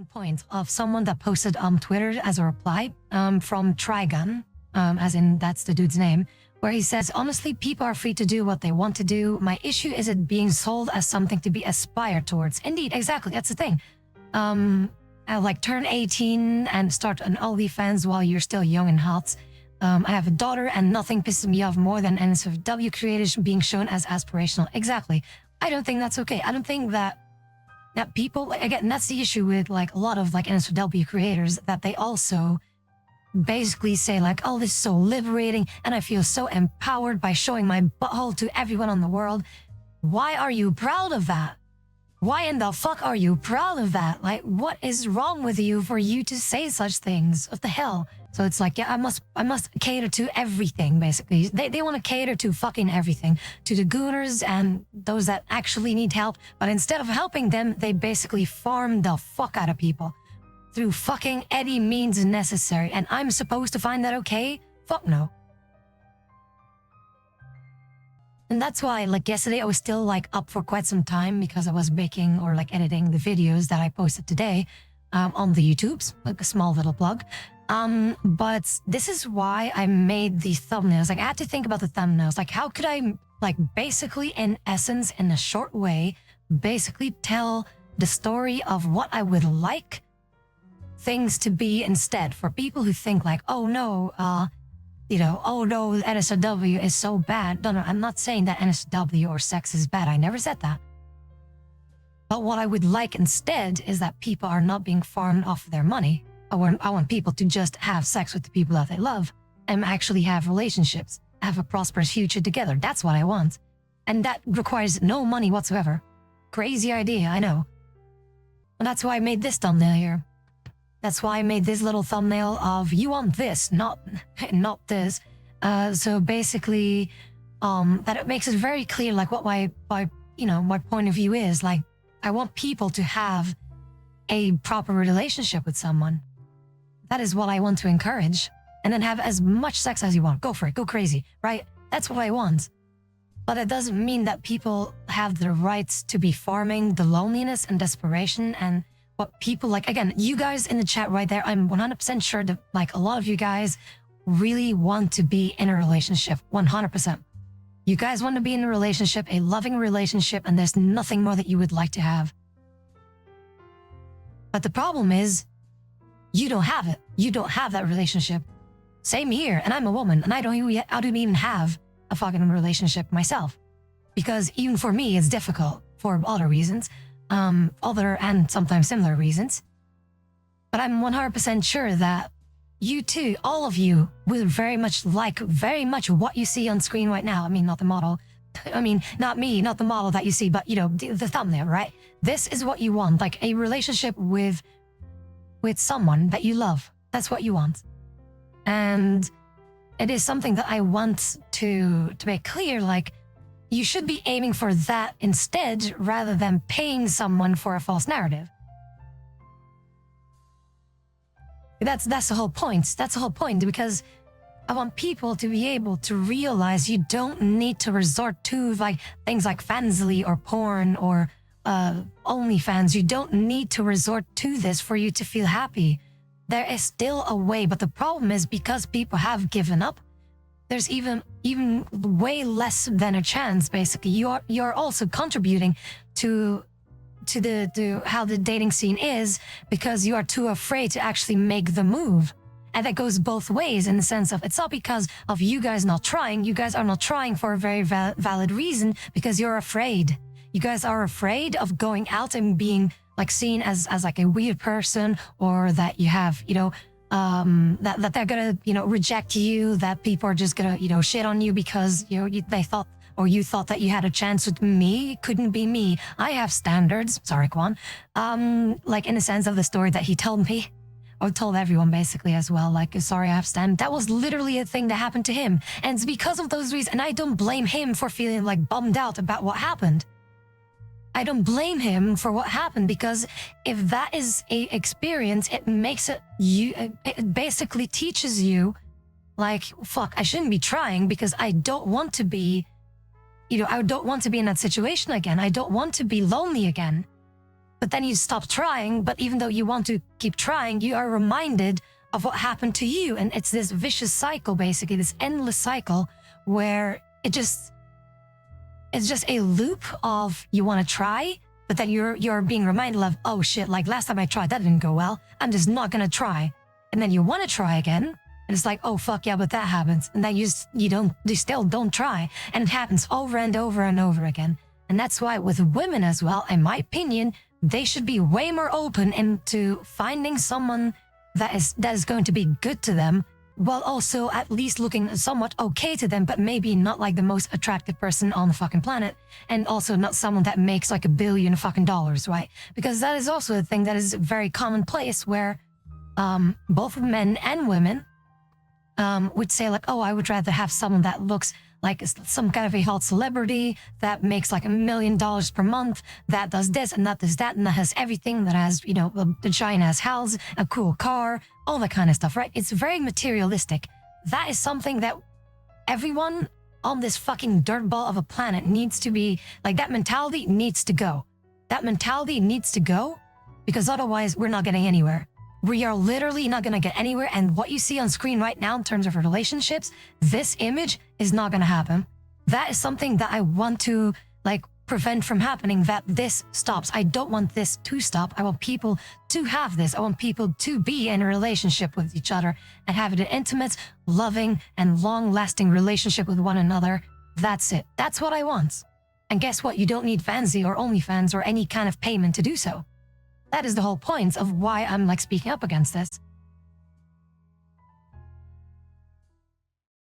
Point of someone that posted on Twitter as a reply from Trigun, as in that's the dude's name, where he says, honestly, people are free to do what they want to do. My issue is it being sold as something to be aspired towards. Indeed, exactly, that's the thing. I like turn 18 and start an OnlyFans while you're still young and hot. I have a daughter and nothing pisses me off more than NSFW creators being shown as aspirational. Exactly. I don't think that's okay. I don't think that people, again, that's the issue with like a lot of like NSFW creators, that they also basically say like, oh, this is so liberating and I feel so empowered by showing my butthole to everyone on the world. Why are you proud of that? Why in the fuck are you proud of that? Like, what is wrong with you for you to say such things? What the hell? So it's like, yeah, I must cater to everything, basically. They want to cater to fucking everything, to the gooners and those that actually need help. But instead of helping them, they basically farm the fuck out of people through fucking any means necessary. And I'm supposed to find that okay? Fuck no. And that's why, like, yesterday I was still like up for quite some time because I was making or like editing the videos that I posted today on the YouTubes, like a small little plug. But this is why I made the thumbnails. Like, I had to think about the thumbnails. Like, how could I, like, basically, in essence, in a short way, basically tell the story of what I would like things to be instead, for people who think like, oh no, oh no, NSFW is so bad. No, I'm not saying that NSFW or sex is bad. I never said that. But what I would like instead is that people are not being farmed off their money. I want people to just have sex with the people that they love and actually have relationships, have a prosperous future together. That's what I want. And that requires no money whatsoever. Crazy idea, I know. And that's why I made this thumbnail here. That's why I made this little thumbnail of, you want this, not this. So basically, that it makes it very clear, like, what my point of view is. Like, I want people to have a proper relationship with someone. That is what I want to encourage. And then have as much sex as you want. Go for it. Go crazy, right? That's what I want. But it doesn't mean that people have the rights to be farming the loneliness and desperation and what people like. Again, you guys in the chat right there, I'm 100% sure that like a lot of you guys really want to be in a relationship. 100%. You guys want to be in a relationship, a loving relationship, and there's nothing more that you would like to have. But the problem is, you don't have it. You don't have that relationship. Same here, and I'm a woman, and I don't even have a fucking relationship myself. Because even for me, it's difficult for other reasons, other and sometimes similar reasons. But I'm 100% sure that you too, all of you, will very much what you see on screen right now. I mean, not the model. I mean, not me, not the model that you see, but, the thumbnail, right? This is what you want, like a relationship with someone that you love. That's what you want. And it is something that I want to make clear, like, you should be aiming for that instead, rather than paying someone for a false narrative. That's the whole point. That's the whole point, because I want people to be able to realize you don't need to resort to like things like Fansly or porn or OnlyFans. You don't need to resort to this for you to feel happy. There is still a way, but the problem is, because people have given up, there's even way less than a chance. Basically, you're also contributing to how the dating scene is, because you are too afraid to actually make the move. And that goes both ways, in the sense of, it's not because of you guys not trying. You guys are not trying for a very valid reason, because you're afraid. You guys are afraid of going out and being like seen as like a weird person, or that you have, that they're gonna, reject you, that people are just gonna, shit on you because, they thought, or you thought that you had a chance with me. It couldn't be me. I have standards. Sorry, Kwan. Like, in the sense of the story that he told me, or told everyone basically as well, like, sorry, I have standards. That was literally a thing that happened to him. And it's because of those reasons. And I don't blame him for feeling like bummed out about what happened. I don't blame him for what happened, because if that is a experience, it makes it basically teaches you, like, fuck, I shouldn't be trying, because I don't want to be, I don't want to be in that situation again. I don't want to be lonely again. but then you stop trying. But even though you want to keep trying, you are reminded of what happened to you. And it's this vicious cycle, basically, this endless cycle where it's just a loop of you want to try, but then you're being reminded of, oh shit, like last time I tried, that didn't go well. I'm just not going to try. And then you want to try again. And it's like, oh fuck yeah, but that happens. And then you still don't try. And it happens over and over and over again. And that's why with women as well, in my opinion, they should be way more open into finding someone that is going to be good to them, while also at least looking somewhat okay to them, but maybe not like the most attractive person on the fucking planet, and also not someone that makes like $1 billion fucking dollars, right? Because that is also a thing that is very commonplace, where both men and women would say like, oh, I would rather have someone that looks like some kind of a hot celebrity, that makes like $1 million per month, that does this and that does that, and that has everything, that has, a giant ass house, a cool car, all that kind of stuff, right? It's very materialistic. That is something that everyone on this fucking dirtball of a planet needs to be, like, that mentality needs to go. That mentality needs to go, because otherwise we're not getting anywhere. We are literally not going to get anywhere. And what you see on screen right now in terms of relationships, this image is not going to happen. That is something that I want to prevent from happening, that this stops. I don't want this to stop. I want people to have this. I want people to be in a relationship with each other and have an intimate, loving, and long-lasting relationship with one another. That's it. That's what I want. And guess what? You don't need Fancy or OnlyFans or any kind of payment to do so. That is the whole point of why I'm speaking up against this.